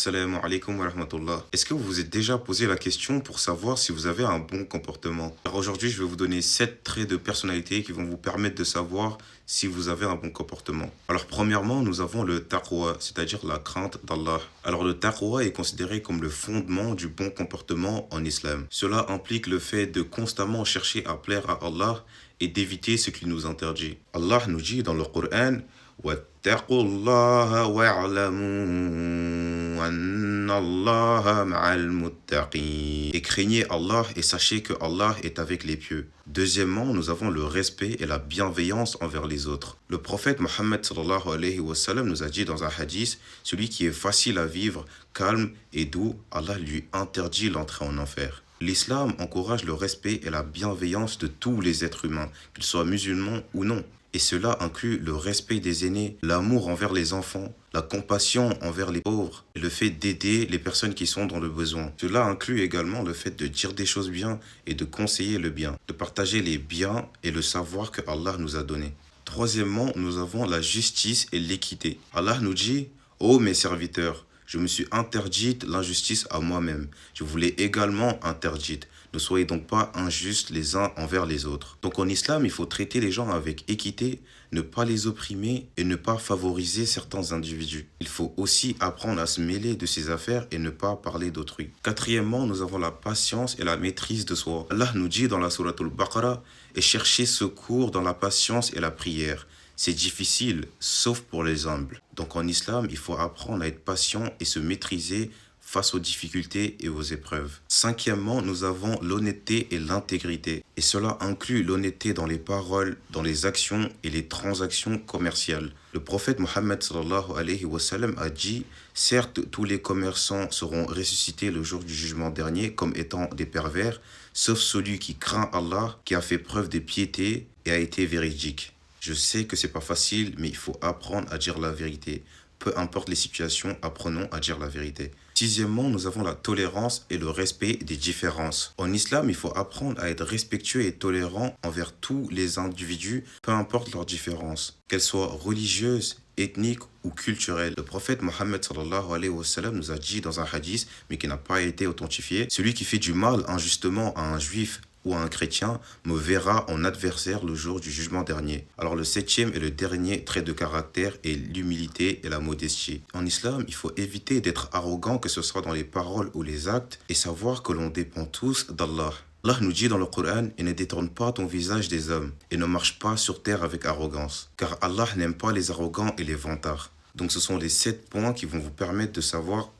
Assalamu alaikum wa rahmatullah. Est-ce que vous vous êtes déjà posé la question pour savoir si vous avez un bon comportement? Alors aujourd'hui, je vais vous donner 7 traits de personnalité qui vont vous permettre de savoir si vous avez un bon comportement. Alors premièrement, nous avons le taqwa, c'est-à-dire la crainte d'Allah. Alors le taqwa est considéré comme le fondement du bon comportement en islam. Cela implique le fait de constamment chercher à plaire à Allah et d'éviter ce qu'il nous interdit. Allah nous dit dans le Coran: واتقوا الله واعلموا أن الله مع المتقين. Et craignez Allah et sachez que Allah est avec les pieux. Deuxièmement, nous avons le respect et la bienveillance envers les autres. Le prophète Mohammed sallallahu alayhi wa sallam nous a dit dans un hadith: celui qui est facile à vivre, calme et doux, Allah lui interdit l'entrée en enfer. L'islam encourage le respect et la bienveillance de tous les êtres humains, qu'ils soient musulmans ou non. Et cela inclut le respect des aînés, l'amour envers les enfants, la compassion envers les pauvres et le fait d'aider les personnes qui sont dans le besoin. Cela inclut également le fait de dire des choses bien et de conseiller le bien, de partager les biens et le savoir que Allah nous a donné. Troisièmement, nous avons la justice et l'équité. Allah nous dit: ô mes serviteurs, je me suis interdite l'injustice à moi-même. Je vous l'ai également interdite. Ne soyez donc pas injustes les uns envers les autres. Donc en islam, il faut traiter les gens avec équité, ne pas les opprimer et ne pas favoriser certains individus. Il faut aussi apprendre à se mêler de ses affaires et ne pas parler d'autrui. Quatrièmement, nous avons la patience et la maîtrise de soi. Allah nous dit dans la sourate Al-Baqarah: et cherchez secours dans la patience et la prière. C'est difficile, sauf pour les humbles. Donc en islam, il faut apprendre à être patient et se maîtriser face aux difficultés et aux épreuves. Cinquièmement, nous avons l'honnêteté et l'intégrité. Et cela inclut l'honnêteté dans les paroles, dans les actions et les transactions commerciales. Le prophète Mohammed sallallahu alayhi wa sallam a dit: certes, tous les commerçants seront ressuscités le jour du jugement dernier comme étant des pervers, sauf celui qui craint Allah, qui a fait preuve de piété et a été véridique. Je sais que c'est pas facile, mais il faut apprendre à dire la vérité. Peu importe les situations, apprenons à dire la vérité. Sixièmement, nous avons la tolérance et le respect des différences. En islam, il faut apprendre à être respectueux et tolérant envers tous les individus, peu importe leurs différences, qu'elles soient religieuses, ethniques ou culturelles. Le prophète Mohammed sallallahu alayhi wa sallam nous a dit dans un hadith, mais qui n'a pas été authentifié: celui qui fait du mal injustement à un juif ou à un chrétien me verra en adversaire le jour du jugement dernier. Alors le septième et le dernier trait de caractère est l'humilité et la modestie. En islam, il faut éviter d'être arrogant, que ce soit dans les paroles ou les actes, et savoir que l'on dépend tous d'Allah. Allah nous dit dans le Coran: et ne détourne pas ton visage des hommes, et ne marche pas sur terre avec arrogance, car Allah n'aime pas les arrogants et les vantards. Donc ce sont les 7 points qui vont vous permettre de savoir